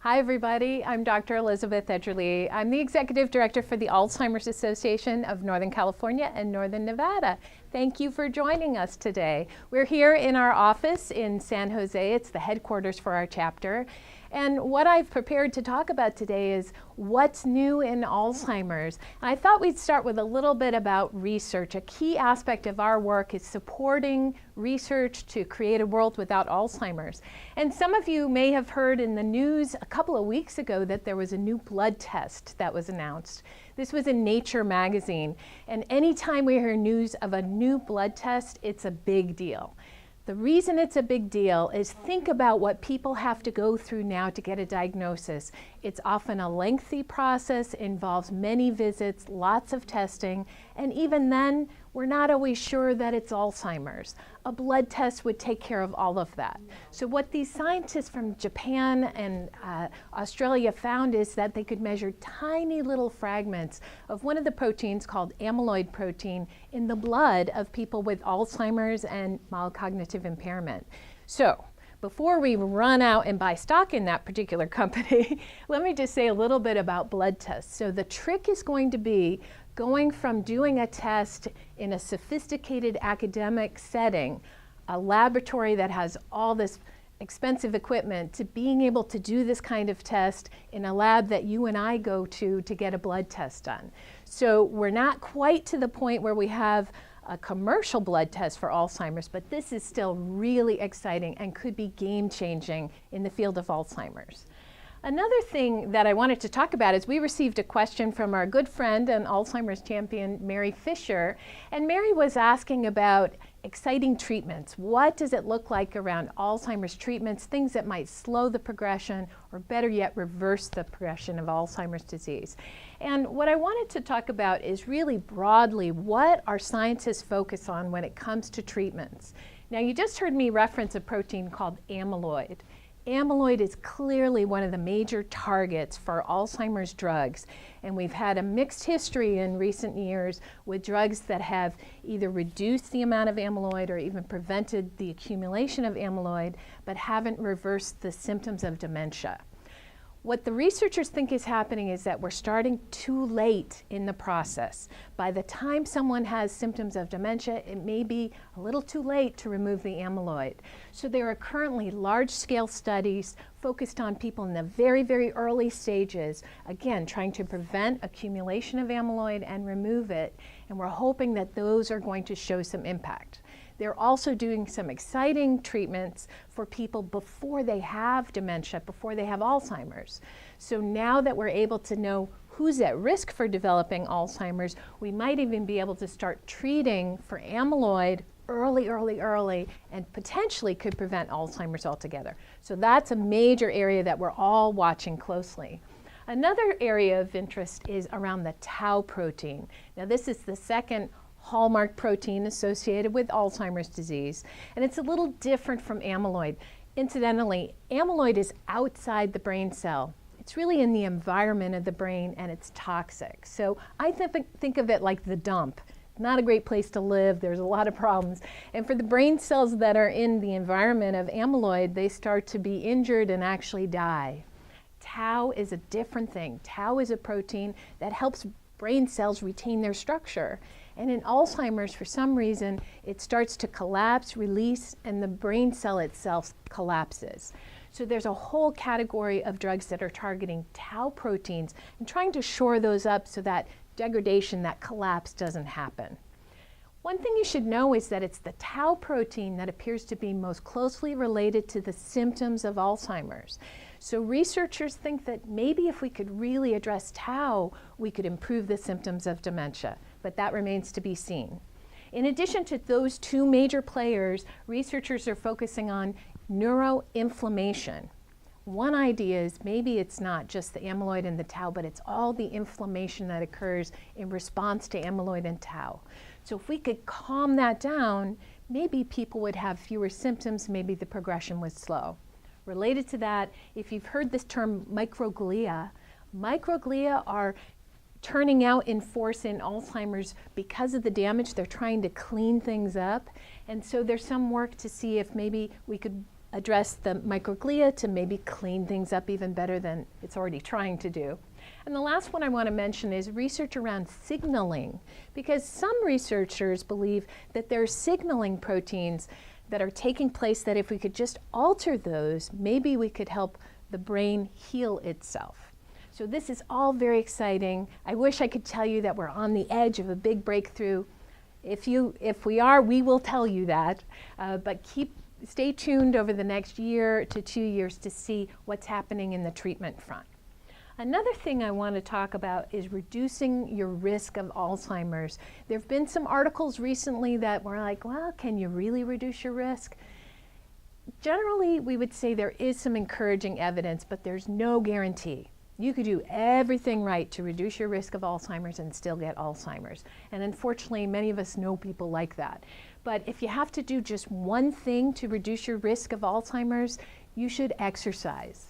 Hi everybody, I'm Dr. Elizabeth Edgerly. I'm the Executive Director for the Alzheimer's Association of Northern California and Northern Nevada. Thank you for joining us today. We're here in our office in San Jose. It's the headquarters for our chapter. And what I've prepared to talk about today is what's new in Alzheimer's. And I thought we'd start with a little bit about research. A key aspect of our work is supporting research to create a world without Alzheimer's. And some of you may have heard in the news a couple of weeks ago that there was a new blood test that was announced. This was in Nature magazine. And anytime we hear news of a new blood test, it's a big deal. The reason it's a big deal is think about what people have to go through now to get a diagnosis. It's often a lengthy process, involves many visits, lots of testing, and even then, we're not always sure that it's Alzheimer's. A blood test would take care of all of that. So what these scientists from Japan and Australia found is that they could measure tiny little fragments of one of the proteins called amyloid protein in the blood of people with Alzheimer's and mild cognitive impairment. So before we run out and buy stock in that particular company, let me just say a little bit about blood tests. So the trick is going to be going from doing a test in a sophisticated academic setting, a laboratory that has all this expensive equipment, to being able to do this kind of test in a lab that you and I go to get a blood test done. So we're not quite to the point where we have a commercial blood test for Alzheimer's, but this is still really exciting and could be game-changing in the field of Alzheimer's. Another thing that I wanted to talk about is we received a question from our good friend and Alzheimer's champion, Mary Fisher, and Mary was asking about exciting treatments. What does it look like around Alzheimer's treatments, things that might slow the progression or better yet reverse the progression of Alzheimer's disease? And what I wanted to talk about is really broadly what our scientists focus on when it comes to treatments. Now you just heard me reference a protein called amyloid. Amyloid is clearly one of the major targets for Alzheimer's drugs, and we've had a mixed history in recent years with drugs that have either reduced the amount of amyloid or even prevented the accumulation of amyloid, but haven't reversed the symptoms of dementia. What the researchers think is happening is that we're starting too late in the process. By the time someone has symptoms of dementia, it may be a little too late to remove the amyloid. So there are currently large-scale studies focused on people in the very, very early stages, again, trying to prevent accumulation of amyloid and remove it, and we're hoping that those are going to show some impact. They're also doing some exciting treatments for people before they have dementia, before they have Alzheimer's. So now that we're able to know who's at risk for developing Alzheimer's, we might even be able to start treating for amyloid early, and potentially could prevent Alzheimer's altogether. So that's a major area that we're all watching closely. Another area of interest is around the tau protein. Now this is the second hallmark protein associated with Alzheimer's disease, and it's a little different from amyloid. Incidentally, amyloid is outside the brain cell. It's really in the environment of the brain, and it's toxic. So I think of it like the dump. Not a great place to live. There's a lot of problems. And for the brain cells that are in the environment of amyloid, they start to be injured and actually die. Tau is a different thing. Tau is a protein that helps brain cells retain their structure. And in Alzheimer's, for some reason, it starts to collapse, release, and the brain cell itself collapses. So there's a whole category of drugs that are targeting tau proteins and trying to shore those up so that degradation, that collapse, doesn't happen. One thing you should know is that it's the tau protein that appears to be most closely related to the symptoms of Alzheimer's. So researchers think that maybe if we could really address tau, we could improve the symptoms of dementia, but that remains to be seen. In addition to those two major players, researchers are focusing on neuroinflammation. One idea is maybe it's not just the amyloid and the tau, but it's all the inflammation that occurs in response to amyloid and tau. So if we could calm that down, maybe people would have fewer symptoms, maybe the progression would slow. Related to that, if you've heard this term microglia, microglia are turning out in force in Alzheimer's because of the damage. They're trying to clean things up. And so there's some work to see if maybe we could address the microglia to maybe clean things up even better than it's already trying to do. And the last one I want to mention is research around signaling, because some researchers believe that there are signaling proteins that are taking place that if we could just alter those, maybe we could help the brain heal itself. So this is all very exciting. I wish I could tell you that we're on the edge of a big breakthrough. If we are, we will tell you that, but stay tuned over the next year to 2 years to see what's happening in the treatment front. Another thing I want to talk about is reducing your risk of Alzheimer's. There have been some articles recently that were like, well, can you really reduce your risk? Generally, we would say there is some encouraging evidence, but there's no guarantee. You could do everything right to reduce your risk of Alzheimer's and still get Alzheimer's. And unfortunately, many of us know people like that. But if you have to do just one thing to reduce your risk of Alzheimer's, you should exercise.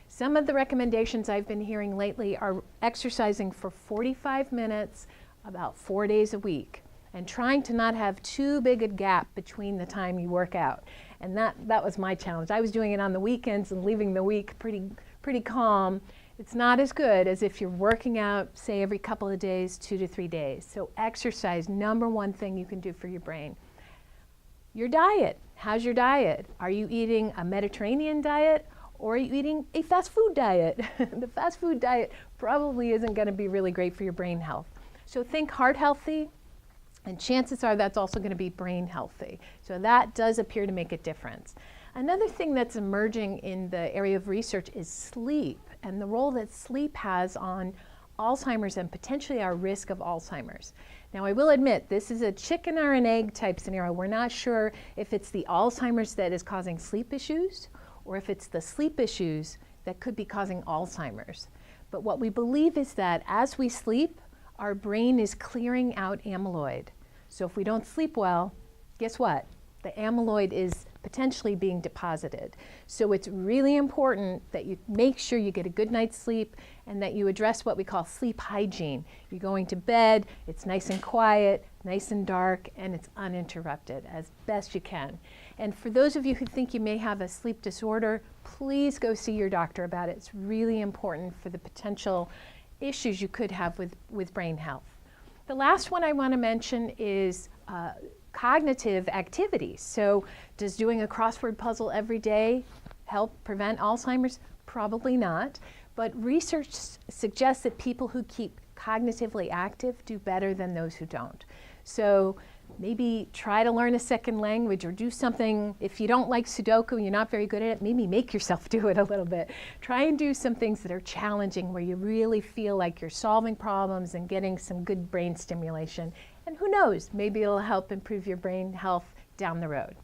Some of the recommendations I've been hearing lately are exercising for 45 minutes, about 4 days a week, and trying to not have too big a gap between the time you work out. And that was my challenge. I was doing it on the weekends and leaving the week pretty calm. It's not as good as if you're working out, say, every couple of days, 2 to 3 days. So exercise, number one thing you can do for your brain. Your diet. How's your diet? Are you eating a Mediterranean diet or are you eating a fast food diet? The fast food diet probably isn't going to be really great for your brain health. So think heart healthy, and chances are that's also going to be brain healthy. So that does appear to make a difference. Another thing that's emerging in the area of research is sleep and the role that sleep has on Alzheimer's and potentially our risk of Alzheimer's. Now, I will admit, this is a chicken or an egg type scenario. We're not sure if it's the Alzheimer's that is causing sleep issues or if it's the sleep issues that could be causing Alzheimer's. But what we believe is that as we sleep, our brain is clearing out amyloid. So if we don't sleep well, guess what? The amyloid is potentially being deposited. So it's really important that you make sure you get a good night's sleep and that you address what we call sleep hygiene. You're going to bed, it's nice and quiet, nice and dark, and it's uninterrupted as best you can. And for those of you who think you may have a sleep disorder, please go see your doctor about it. It's really important for the potential issues you could have with brain health. The last one I want to mention is cognitive activities. So does doing a crossword puzzle every day help prevent Alzheimer's? Probably not. But research suggests that people who keep cognitively active do better than those who don't. So maybe try to learn a second language or do something. If you don't like Sudoku, you're not very good at it, maybe make yourself do it a little bit. Try and do some things that are challenging where you really feel like you're solving problems and getting some good brain stimulation. And who knows, maybe it'll help improve your brain health down the road.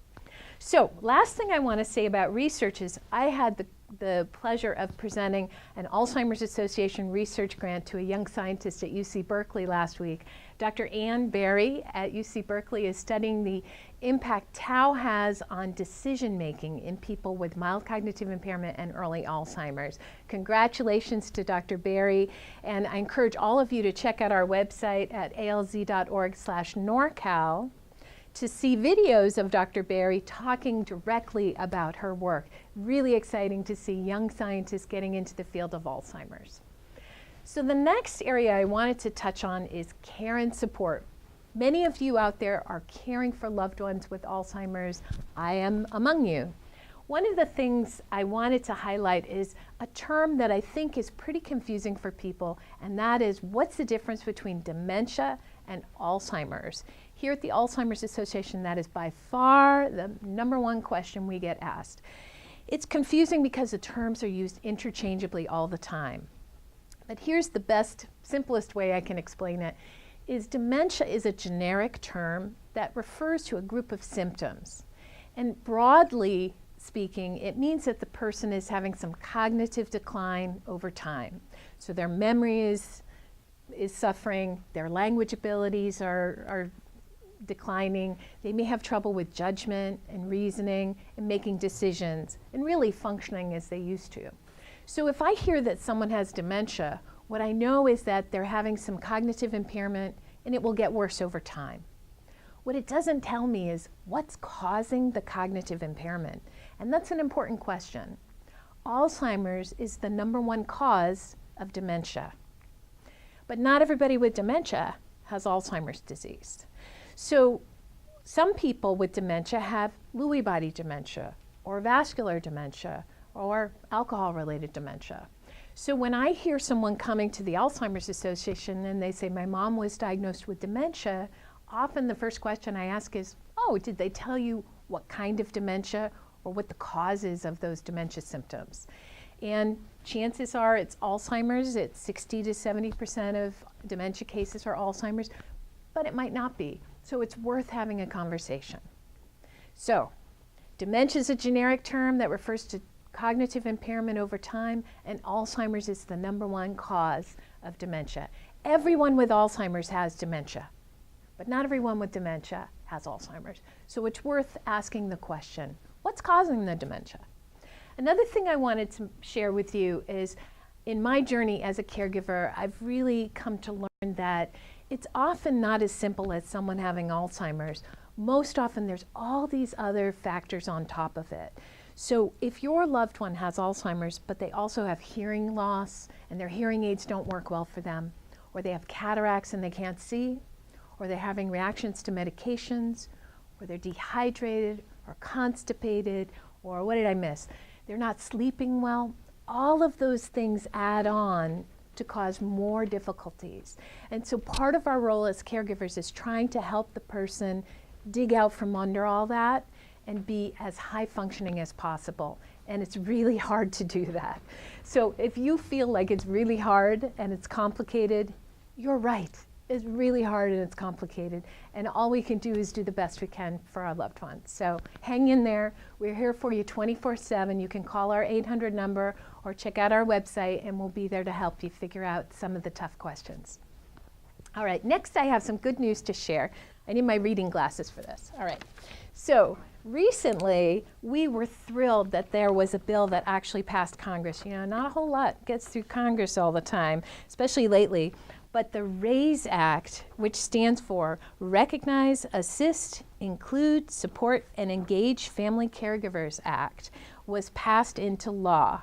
So last thing I want to say about research is I had the pleasure of presenting an Alzheimer's Association research grant to a young scientist at UC Berkeley last week. Dr. Ann Berry at UC Berkeley is studying the impact tau has on decision making in people with mild cognitive impairment and early Alzheimer's. Congratulations to Dr. Berry, and I encourage all of you to check out our website at alz.org/NorCal to see videos of Dr. Berry talking directly about her work. Really exciting to see young scientists getting into the field of Alzheimer's. So the next area I wanted to touch on is care and support. Many of you out there are caring for loved ones with Alzheimer's. I am among you. One of the things I wanted to highlight is a term that I think is pretty confusing for people, and that is, what's the difference between dementia and Alzheimer's? Here at the Alzheimer's Association, that is by far the #1 question we get asked. It's confusing because the terms are used interchangeably all the time. But here's the best, simplest way I can explain it, is dementia is a generic term that refers to a group of symptoms. And broadly speaking, it means that the person is having some cognitive decline over time. So their memory is suffering, their language abilities are declining, they may have trouble with judgment and reasoning and making decisions and really functioning as they used to. So if I hear that someone has dementia, what I know is that they're having some cognitive impairment and it will get worse over time. What it doesn't tell me is what's causing the cognitive impairment. And that's an important question. Alzheimer's is the #1 cause of dementia. But not everybody with dementia has Alzheimer's disease. So some people with dementia have Lewy body dementia or vascular dementia or alcohol-related dementia. So when I hear someone coming to the Alzheimer's Association and they say, my mom was diagnosed with dementia, often the first question I ask is, oh, did they tell you what kind of dementia or what the cause is of those dementia symptoms? And chances are it's Alzheimer's. It's 60 to 70% of dementia cases are Alzheimer's, but it might not be. So it's worth having a conversation. So dementia is a generic term that refers to cognitive impairment over time, and Alzheimer's is the #1 cause of dementia. Everyone with Alzheimer's has dementia, but not everyone with dementia has Alzheimer's. So it's worth asking the question, what's causing the dementia? Another thing I wanted to share with you is in my journey as a caregiver, I've really come to learn that it's often not as simple as someone having Alzheimer's. Most often there's all these other factors on top of it. So if your loved one has Alzheimer's, but they also have hearing loss and their hearing aids don't work well for them, or they have cataracts and they can't see, or they're having reactions to medications, or they're dehydrated or constipated, or what did I miss? They're not sleeping well. All of those things add on to cause more difficulties. And so part of our role as caregivers is trying to help the person dig out from under all that and be as high functioning as possible. And it's really hard to do that. So if you feel like it's really hard and it's complicated, you're right. It's really hard and it's complicated. And all we can do is do the best we can for our loved ones. So hang in there. We're here for you 24/7. You can call our 800 number or check out our website and we'll be there to help you figure out some of the tough questions. All right, next I have some good news to share. I need my reading glasses for this. All right, so recently we were thrilled that there was a bill that actually passed Congress. You know, not a whole lot gets through Congress all the time, especially lately. But the RAISE Act, which stands for Recognize, Assist, Include, Support, and Engage Family Caregivers Act, was passed into law.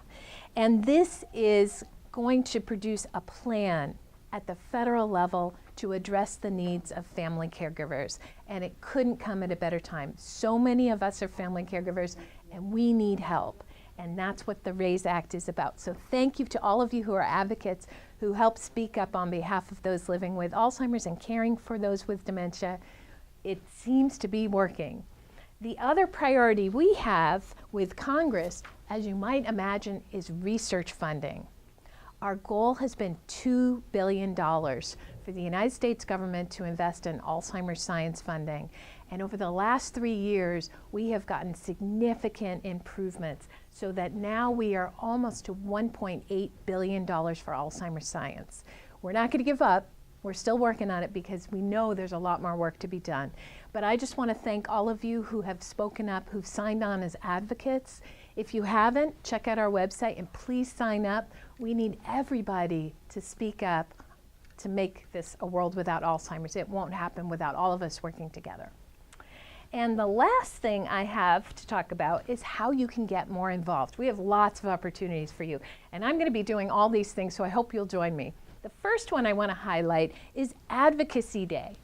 And this is going to produce a plan at the federal level to address the needs of family caregivers. And it couldn't come at a better time. So many of us are family caregivers and we need help. And that's what the RAISE Act is about. So thank you to all of you who are advocates who help speak up on behalf of those living with Alzheimer's and caring for those with dementia. It seems to be working. The other priority we have with Congress, as you might imagine, is research funding. Our goal has been $2 billion for the United States government to invest in Alzheimer's science funding. And over the last 3 years, we have gotten significant improvements so that now we are almost to $1.8 billion for Alzheimer's science. We're not going to give up. We're still working on it because we know there's a lot more work to be done. But I just want to thank all of you who have spoken up, who've signed on as advocates. If you haven't, check out our website and please sign up. We need everybody to speak up to make this a world without Alzheimer's. It won't happen without all of us working together. And the last thing I have to talk about is how you can get more involved. We have lots of opportunities for you. And I'm going to be doing all these things, so I hope you'll join me. The first one I want to highlight is Advocacy Day.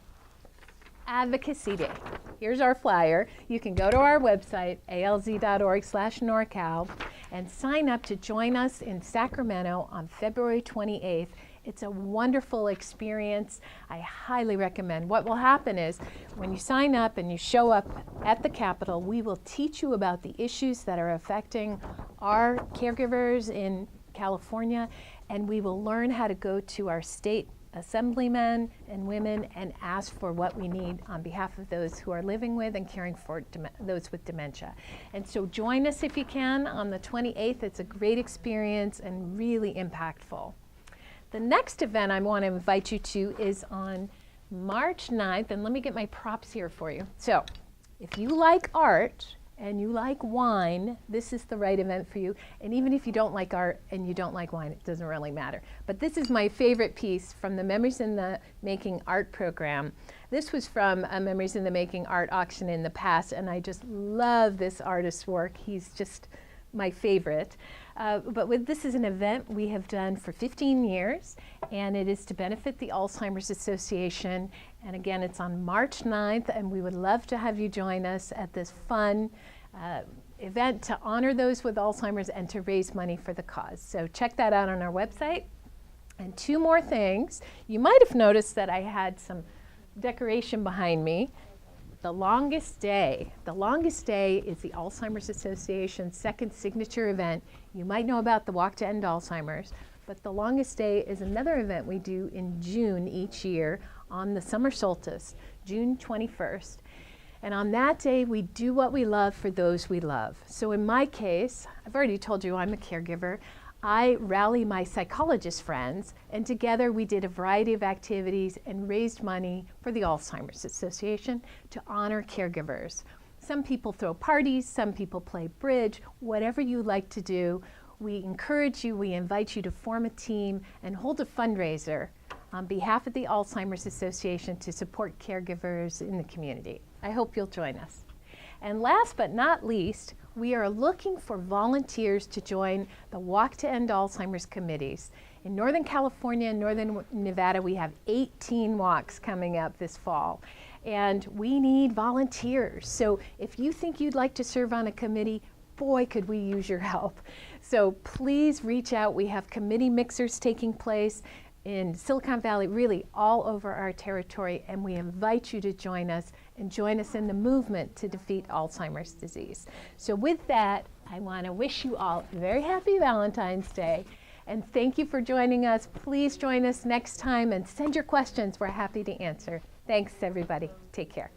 Advocacy Day. Here's our flyer. You can go to our website, alz.org/NorCal, and sign up to join us in Sacramento on February 28th. It's a wonderful experience. I highly recommend. What will happen is when you sign up and you show up at the Capitol, we will teach you about the issues that are affecting our caregivers in California, and we will learn how to go to our state assemblymen and women and ask for what we need on behalf of those who are living with and caring for those with dementia. And so join us if you can on the 28th. It's a great experience and really impactful. The next event I want to invite you to is on March 9th, and let me get my props here for you. So if you like art and you like wine, this is the right event for you. And even if you don't like art and you don't like wine, it doesn't really matter. But this is my favorite piece from the Memories in the Making art program. This was from a Memories in the Making art auction in the past, and I just love this artist's work. He's just my favorite. This is an event we have done for 15 years, and it is to benefit the Alzheimer's Association. And again, it's on March 9th, and we would love to have you join us at this fun event to honor those with Alzheimer's and to raise money for the cause. So check that out on our website. And two more things. You might have noticed that I had some decoration behind me. The longest day is the Alzheimer's Association's second signature event. You might know about the Walk to End Alzheimer's, but the longest day is another event we do in June each year on the summer solstice, June 21st. And on that day, we do what we love for those we love. So in my case, I've already told you I'm a caregiver. I rally my psychologist friends, and together we did a variety of activities and raised money for the Alzheimer's Association to honor caregivers. Some people throw parties, some people play bridge, whatever you like to do. We encourage you, we invite you to form a team and hold a fundraiser on behalf of the Alzheimer's Association to support caregivers in the community. I hope you'll join us. And last but not least, we are looking for volunteers to join the Walk to End Alzheimer's committees. In Northern California and Northern Nevada, we have 18 walks coming up this fall, and we need volunteers. So if you think you'd like to serve on a committee, boy, could we use your help. So please reach out. We have committee mixers taking place in Silicon Valley, really all over our territory, and we invite you to join us and join us in the movement to defeat Alzheimer's disease. So with that, I want to wish you all a very happy Valentine's Day, and thank you for joining us. Please join us next time and send your questions. We're happy to answer. Thanks, everybody. Take care.